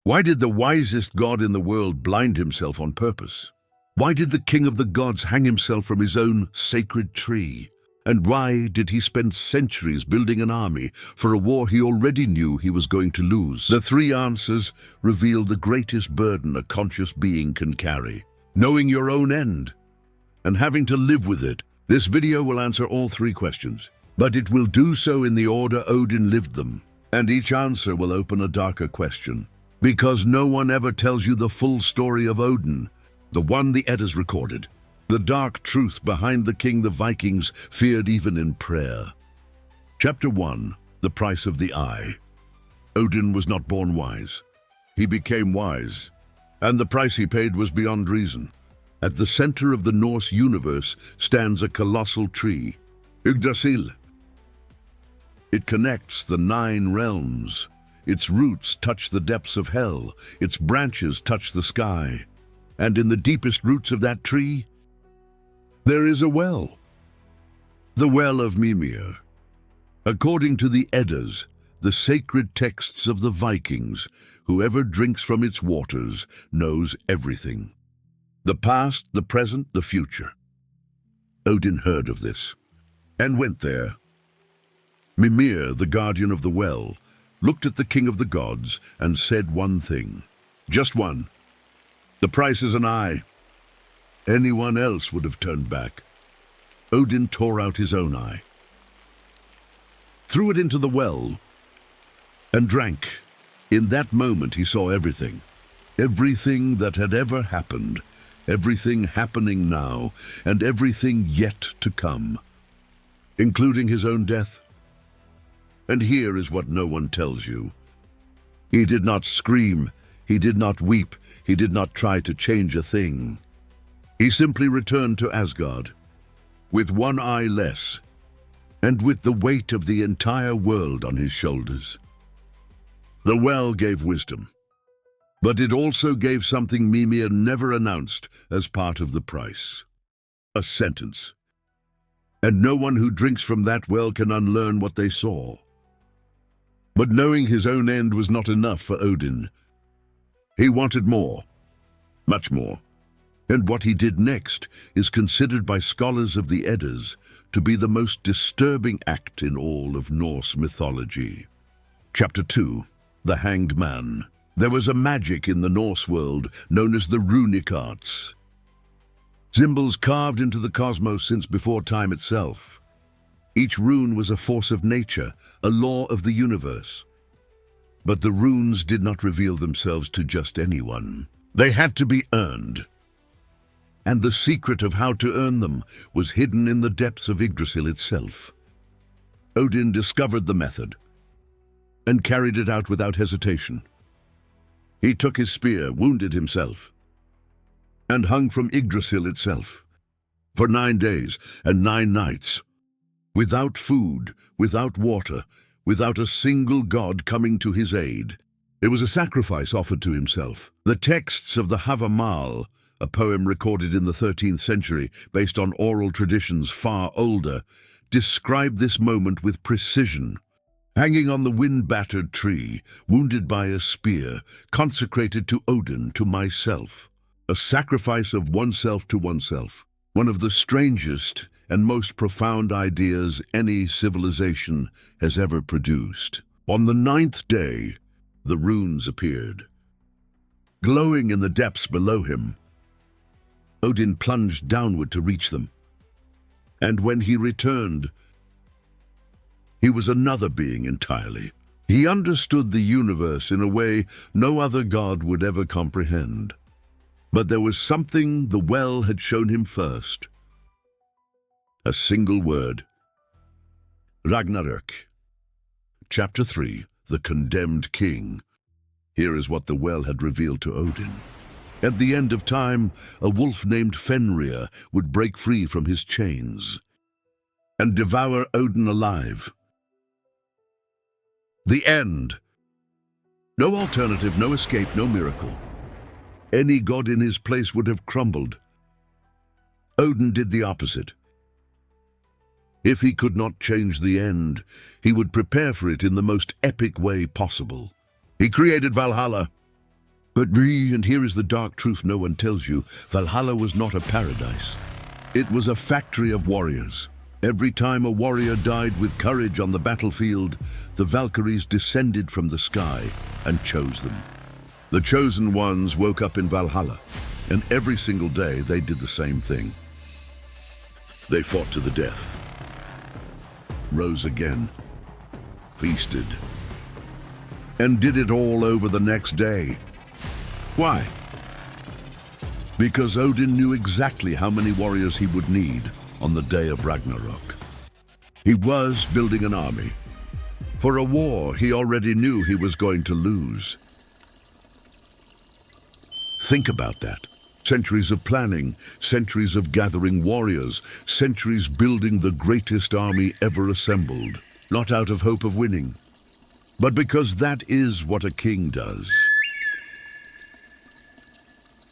Why did the wisest god in the world blind himself on purpose? Why did the king of the gods hang himself from his own sacred tree? And why did he spend centuries building an army for a war he already knew he was going to lose? The three answers reveal the greatest burden a conscious being can carry: knowing your own end and having to live with it. This video will answer all three questions, but it will do so in the order Odin lived them. And each answer will open a darker question, because no one ever tells you the full story of Odin, the one the Eddas recorded. The dark truth behind the king the Vikings feared even in prayer. Chapter 1. The Price of the Eye. Odin was not born wise. He became wise, and the price he paid was beyond reason. At the center of the Norse universe stands a colossal tree, Yggdrasil. It connects the 9 realms. Its roots touch the depths of hell. Its branches touch the sky. And in the deepest roots of that tree, there is a well. The Well of Mimir. According to the Eddas, the sacred texts of the Vikings, whoever drinks from its waters knows everything. The past, the present, the future. Odin heard of this and went there. Mimir, the guardian of the well, looked at the king of the gods and said one thing. Just one. The price is an eye. Anyone else would have turned back. Odin tore out his own eye, threw it into the well, and drank. In that moment he saw everything. Everything that had ever happened, everything happening now, and everything yet to come, including his own death. And here is what no one tells you. He did not scream, he did not weep, he did not try to change a thing. He simply returned to Asgard, with one eye less, and with the weight of the entire world on his shoulders. The well gave wisdom, but it also gave something Mimir never announced as part of the price: a sentence. And no one who drinks from that well can unlearn what they saw. But knowing his own end was not enough for Odin. He wanted more, much more. And what he did next is considered by scholars of the Eddas to be the most disturbing act in all of Norse mythology. Chapter 2. The Hanged Man. There was a magic in the Norse world known as the runic arts. Symbols carved into the cosmos since before time itself. Each rune was a force of nature, a law of the universe. But the runes did not reveal themselves to just anyone. They had to be earned. And the secret of how to earn them was hidden in the depths of Yggdrasil itself. Odin discovered the method and carried it out without hesitation. He took his spear, wounded himself, and hung from Yggdrasil itself for 9 days and 9 nights, without food, without water, without a single god coming to his aid. It was a sacrifice offered to himself. The texts of the Havamal, a poem recorded in the 13th century based on oral traditions far older, describe this moment with precision. Hanging on the wind-battered tree, wounded by a spear, consecrated to Odin, to myself. A sacrifice of oneself to oneself. One of the strangest and most profound ideas any civilization has ever produced. On the 9th day, the runes appeared. Glowing in the depths below him, Odin plunged downward to reach them. And when he returned, he was another being entirely. He understood the universe in a way no other god would ever comprehend. But there was something the well had shown him first. A single word. Ragnarök. Chapter 3. The Condemned King. Here is what the well had revealed to Odin. At the end of time, a wolf named Fenrir would break free from his chains and devour Odin alive. The end. No alternative, no escape, no miracle. Any god in his place would have crumbled. Odin did the opposite. If he could not change the end, he would prepare for it in the most epic way possible. He created Valhalla, And here is the dark truth no one tells you, Valhalla was not a paradise. It was a factory of warriors. Every time a warrior died with courage on the battlefield, the Valkyries descended from the sky and chose them. The chosen ones woke up in Valhalla, and every single day they did the same thing. They fought to the death, rose again, feasted, and did it all over the next day. Why? Because Odin knew exactly how many warriors he would need on the day of Ragnarök. He was building an army for a war he already knew he was going to lose. Think about that. Centuries of planning, centuries of gathering warriors, centuries building the greatest army ever assembled, not out of hope of winning, but because that is what a king does.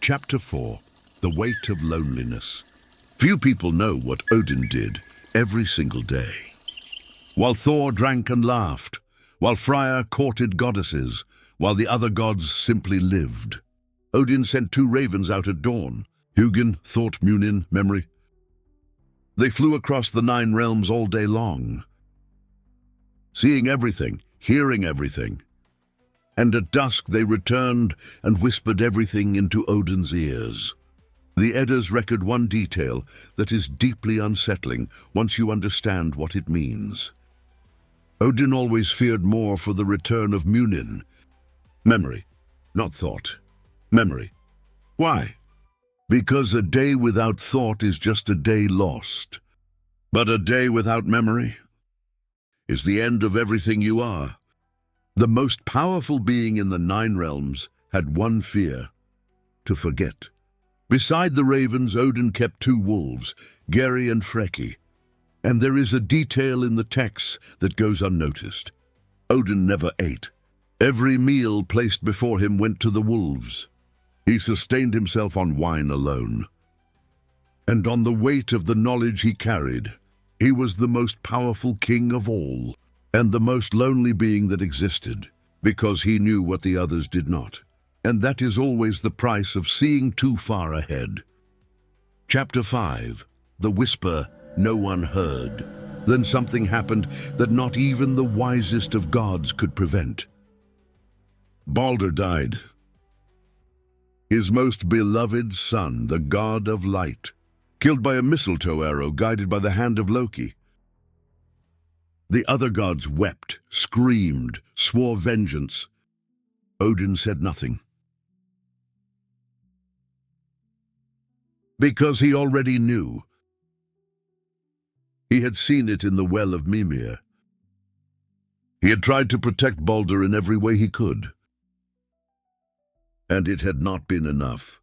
Chapter 4. The Weight of Loneliness. Few people know what Odin did every single day. While Thor drank and laughed, while Freyr courted goddesses, while the other gods simply lived, Odin sent 2 ravens out at dawn, Huginn, Muninn, Mimir. They flew across the 9 realms all day long, seeing everything, hearing everything. And at dusk they returned and whispered everything into Odin's ears. The Eddas record one detail that is deeply unsettling once you understand what it means. Odin always feared more for the return of Muninn. Memory, not thought. Memory. Why? Because a day without thought is just a day lost. But a day without memory is the end of everything you are. The most powerful being in the 9 realms had one fear: to forget. Beside the ravens, Odin kept 2 wolves, Geri and Freki. And there is a detail in the texts that goes unnoticed. Odin never ate. Every meal placed before him went to the wolves. He sustained himself on wine alone. And on the weight of the knowledge he carried, he was the most powerful king of all, and the most lonely being that existed, because he knew what the others did not. And that is always the price of seeing too far ahead. Chapter 5. The Whisper No One Heard. Then something happened that not even the wisest of gods could prevent. Baldr died. His most beloved son, the god of light, killed by a mistletoe arrow guided by the hand of Loki. The other gods wept, screamed, swore vengeance. Odin said nothing. Because he already knew. He had seen it in the well of Mimir. He had tried to protect Baldr in every way he could. And it had not been enough.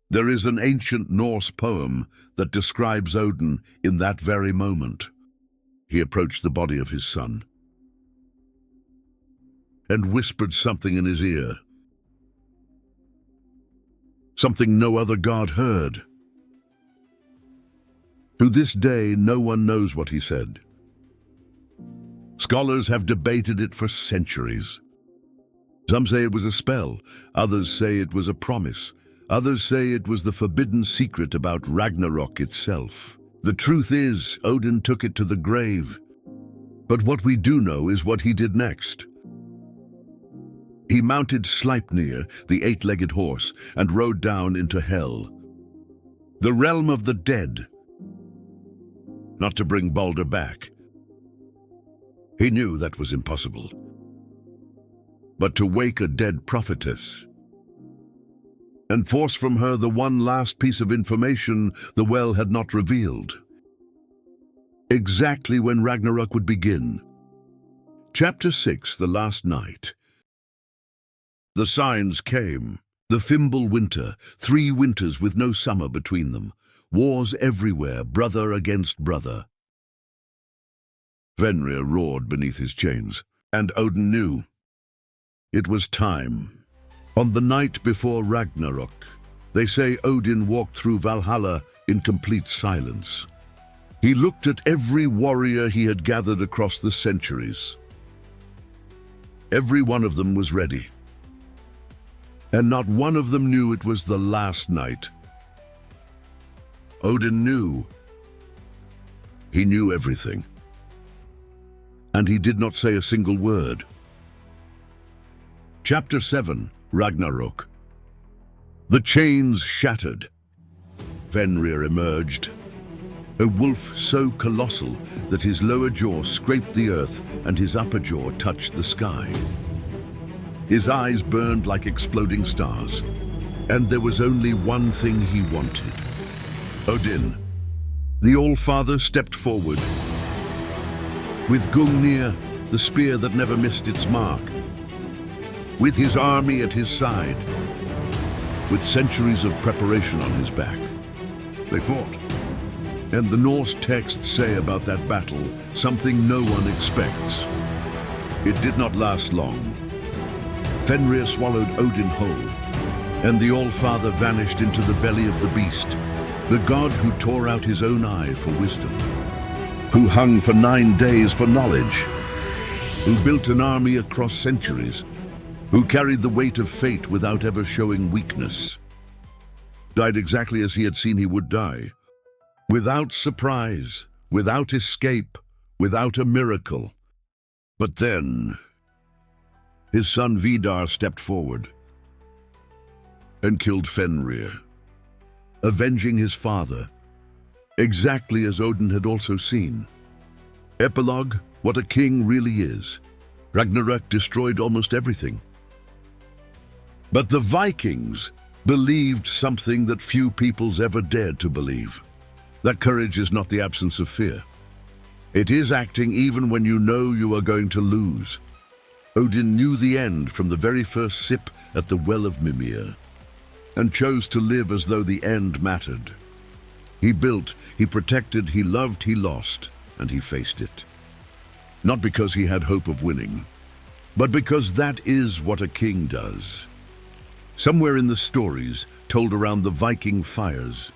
There is an ancient Norse poem that describes Odin in that very moment. He approached the body of his son and whispered something in his ear. Something no other god heard. To this day, no one knows what he said. Scholars have debated it for centuries. Some say it was a spell, others say it was a promise, others say it was the forbidden secret about Ragnarök itself. The truth is, Odin took it to the grave. But what we do know is what he did next. He mounted Sleipnir, the 8-legged horse, and rode down into Hell, the realm of the dead. Not to bring Baldr back. He knew that was impossible. But to wake a dead prophetess and force from her the one last piece of information the well had not revealed. Exactly when Ragnarök would begin. Chapter 6, The Last Night. The signs came. The Fimbul winter, 3 winters with no summer between them. Wars everywhere, brother against brother. Fenrir roared beneath his chains, and Odin knew. It was time. On the night before Ragnarök, they say Odin walked through Valhalla in complete silence. He looked at every warrior he had gathered across the centuries. Every one of them was ready. and not one of them knew it was the last night. Odin knew. He knew everything. And he did not say a single word. Chapter 7, Ragnarök. The chains shattered. Fenrir emerged, a wolf so colossal that his lower jaw scraped the earth and his upper jaw touched the sky. His eyes burned like exploding stars, and there was only one thing he wanted. Odin, the Allfather, stepped forward. With Gungnir, the spear that never missed its mark. With his army at his side. With centuries of preparation on his back. They fought. And the Norse texts say about that battle something no one expects. It did not last long. Fenrir swallowed Odin whole, and the Allfather vanished into the belly of the beast, the god who tore out his own eye for wisdom, who hung for 9 days for knowledge, who built an army across centuries, who carried the weight of fate without ever showing weakness. Died exactly as he had seen he would die, without surprise, without escape, without a miracle. But then, his son Vidar stepped forward and killed Fenrir, avenging his father, exactly as Odin had also seen. Epilogue, what a king really is. Ragnarök destroyed almost everything. But the Vikings believed something that few peoples ever dared to believe. That courage is not the absence of fear. It is acting even when you know you are going to lose. Odin knew the end from the very first sip at the well of Mimir, and chose to live as though the end mattered. He built, he protected, he loved, he lost, and he faced it. Not because he had hope of winning, but because that is what a king does. Somewhere in the stories told around the Viking fires,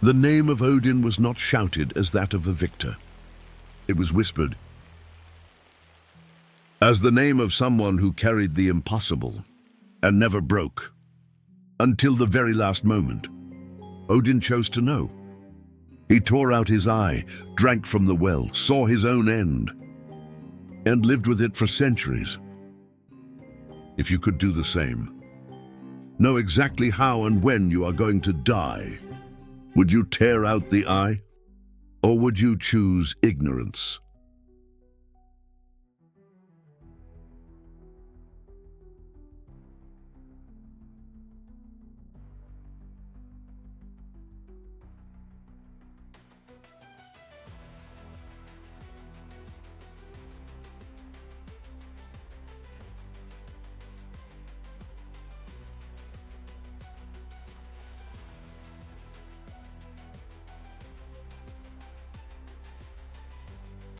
the name of Odin was not shouted as that of a victor. It was whispered as the name of someone who carried the impossible and never broke. Until the very last moment, Odin chose to know. He tore out his eye, drank from the well, saw his own end, and lived with it for centuries. If you could do the same, know exactly how and when you are going to die, would you tear out the eye, or would you choose ignorance?